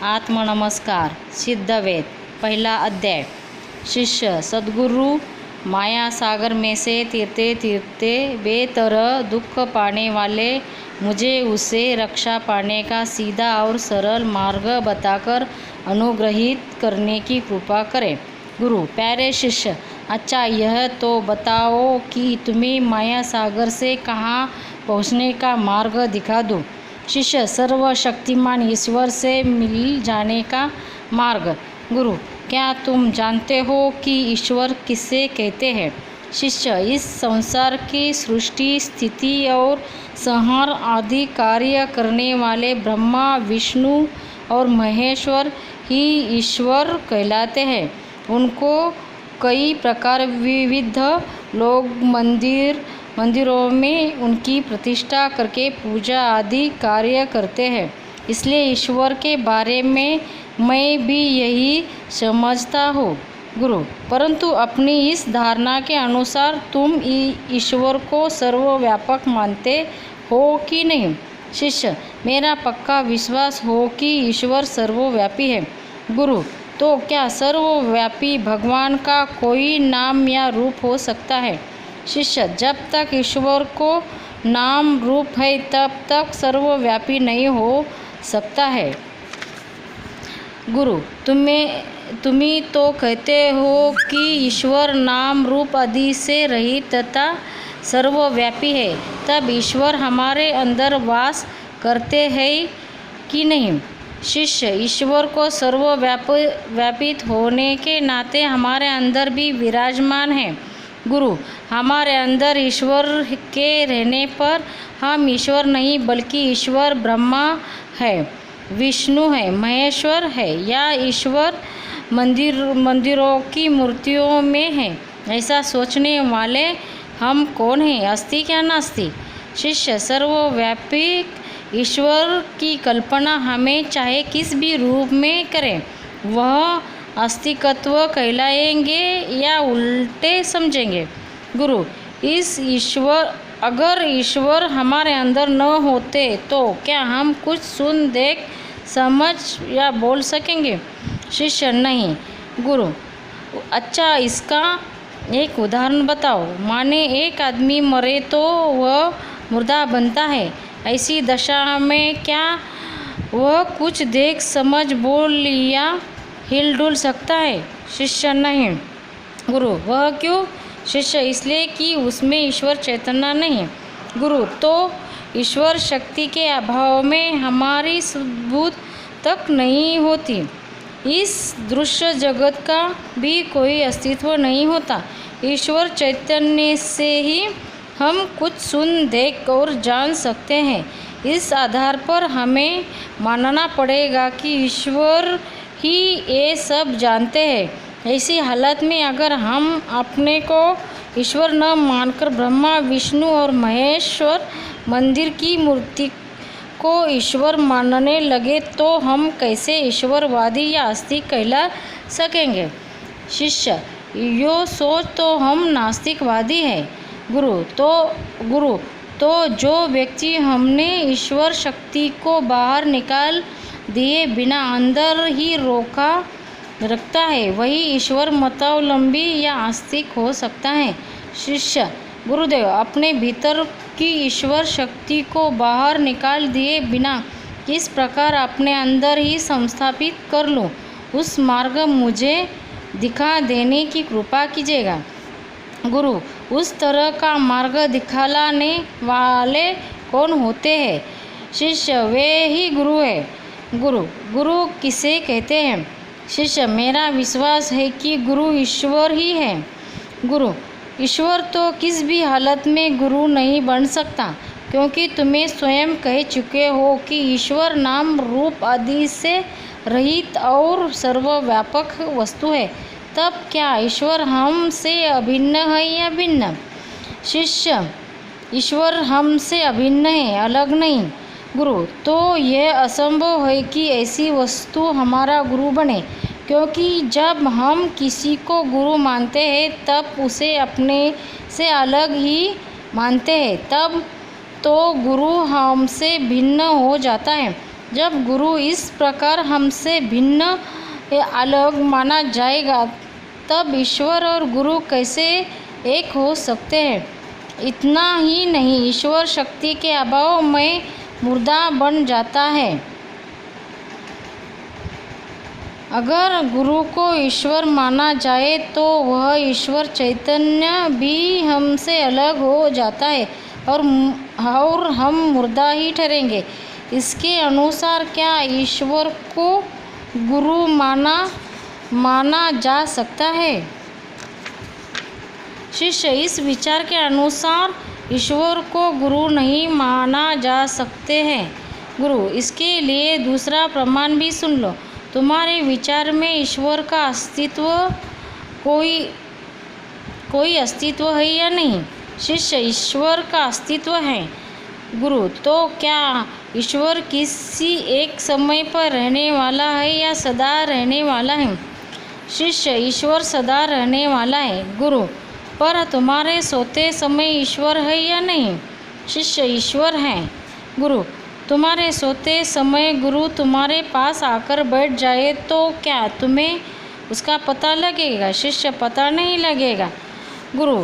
आत्मनमस्कार सिद्धवेद पहला अध्याय। शिष्य सद्गुरु माया सागर में से तीरते तीरते बेतरह दुख पाने वाले मुझे उससे रक्षा पाने का सीधा और सरल मार्ग बताकर अनुग्रहित करने की कृपा करें। गुरु प्यारे शिष्य, अच्छा यह तो बताओ कि तुम्हें माया सागर से कहाँ पहुँचने का मार्ग दिखा दूँ। शिष्य सर्वशक्तिमान ईश्वर से मिल जाने का मार्ग। गुरु क्या तुम जानते हो कि ईश्वर किसे कहते हैं। शिष्य इस संसार की सृष्टि स्थिति और संहार आदि कार्य करने वाले ब्रह्मा विष्णु और महेश्वर ही ईश्वर कहलाते हैं। उनको कई प्रकार विविध लोग मंदिरों में उनकी प्रतिष्ठा करके पूजा आदि कार्य करते हैं। इसलिए ईश्वर के बारे में मैं भी यही समझता हूँ। गुरु परंतु अपनी इस धारणा के अनुसार तुम ईश्वर को सर्वव्यापक मानते हो कि नहीं। शिष्य मेरा पक्का विश्वास हो कि ईश्वर सर्वव्यापी है। गुरु तो क्या सर्वव्यापी भगवान का कोई नाम या रूप हो सकता है। शिष्य जब तक ईश्वर को नाम रूप है तब तक सर्वव्यापी नहीं हो सकता है। गुरु तुम्ही तो कहते हो कि ईश्वर नाम रूप आदि से रहित तथा सर्वव्यापी है, तब ईश्वर हमारे अंदर वास करते हैं कि नहीं। शिष्य ईश्वर को सर्वव्यापित होने के नाते हमारे अंदर भी विराजमान है। गुरु हमारे अंदर ईश्वर के रहने पर हम ईश्वर नहीं बल्कि ईश्वर ब्रह्मा है, विष्णु है, महेश्वर है या ईश्वर मंदिरों की मूर्तियों में है। ऐसा सोचने वाले हम कौन हैं, अस्ति क्या नास्ति। शिष्य सर्वव्यापी ईश्वर की कल्पना हमें चाहे किस भी रूप में करें वह अस्तित्व कहलाएंगे या उल्टे समझेंगे। गुरु अगर ईश्वर हमारे अंदर न होते तो क्या हम कुछ सुन देख समझ या बोल सकेंगे। शिष्य नहीं। गुरु अच्छा इसका एक उदाहरण बताओ। माने एक आदमी मरे तो वह मुर्दा बनता है, ऐसी दशा में क्या वह कुछ देख समझ बोल या हिल डुल सकता है। शिष्य नहीं। गुरु वह क्यों। शिष्य इसलिए कि उसमें ईश्वर चेतना नहीं। गुरु तो ईश्वर शक्ति के अभाव में हमारी सुबुद्ध तक नहीं होती। इस दृश्य जगत का भी कोई अस्तित्व नहीं होता। ईश्वर चैतन्य से ही हम कुछ सुन देख और जान सकते हैं। इस आधार पर हमें मानना पड़ेगा कि ईश्वर ही ये सब जानते हैं। ऐसी हालत में अगर हम अपने को ईश्वर न मानकर ब्रह्मा विष्णु और महेश्वर मंदिर की मूर्ति को ईश्वर मानने लगे तो हम कैसे ईश्वरवादी या आस्तिक कहला सकेंगे। शिष्य यो सोच तो हम नास्तिकवादी हैं। गुरु तो जो व्यक्ति हमने ईश्वर शक्ति को बाहर निकाल दिए बिना अंदर ही रोका रखता है वही ईश्वर मतावलंबी या आस्तिक हो सकता है। शिष्य गुरुदेव अपने भीतर की ईश्वर शक्ति को बाहर निकाल दिए बिना किस प्रकार अपने अंदर ही संस्थापित कर लूँ, उस मार्ग मुझे दिखा देने की कृपा कीजिएगा। गुरु उस तरह का मार्ग दिखाने वाले कौन होते हैं। शिष्य वे ही गुरु है। गुरु किसे कहते हैं। शिष्य मेरा विश्वास है कि गुरु ईश्वर ही है। गुरु ईश्वर तो किस भी हालत में गुरु नहीं बन सकता, क्योंकि तुम्हें स्वयं कह चुके हो कि ईश्वर नाम रूप आदि से रहित और सर्वव्यापक वस्तु है। तब क्या ईश्वर हमसे अभिन्न है या भिन्न। शिष्य ईश्वर हमसे अभिन्न है, अलग नहीं। गुरु तो यह असंभव है कि ऐसी वस्तु हमारा गुरु बने, क्योंकि जब हम किसी को गुरु मानते हैं तब उसे अपने से अलग ही मानते हैं, तब तो गुरु हमसे भिन्न हो जाता है। जब गुरु इस प्रकार हमसे भिन्न या अलग माना जाएगा तब ईश्वर और गुरु कैसे एक हो सकते हैं। इतना ही नहीं, ईश्वर शक्ति के अभाव में मुर्दा बन जाता है। अगर गुरु को ईश्वर माना जाए तो वह ईश्वर चैतन्य भी हमसे अलग हो जाता है और हम मुर्दा ही ठहरेंगे। इसके अनुसार क्या ईश्वर को गुरु माना जा सकता है? शिष्य, इस विचार के अनुसार ईश्वर को गुरु नहीं माना जा सकते हैं। गुरु, इसके लिए दूसरा प्रमाण भी सुन लो। तुम्हारे विचार में ईश्वर का अस्तित्व कोई अस्तित्व है या नहीं? शिष्य, ईश्वर का अस्तित्व है। गुरु, तो क्या ईश्वर किसी एक समय पर रहने वाला है या सदा रहने वाला है? शिष्य, ईश्वर सदा रहने वाला है। गुरु, पर तुम्हारे सोते समय ईश्वर है या नहीं? शिष्य, ईश्वर है। गुरु, तुम्हारे सोते समय गुरु तुम्हारे पास आकर बैठ जाए तो क्या तुम्हें उसका पता लगेगा? शिष्य, पता नहीं लगेगा। गुरु,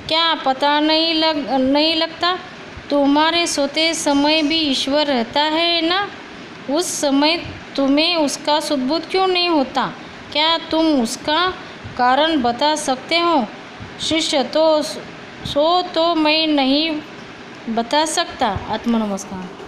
क्या पता नहीं लगता? तुम्हारे सोते समय भी ईश्वर रहता है ना? उस समय तुम्हें उसका सुदबुद क्यों नहीं होता? क्या तुम उसका कारण बता सकते हो? शिष्य, तो मैं नहीं बता सकता। आत्म नमस्कार।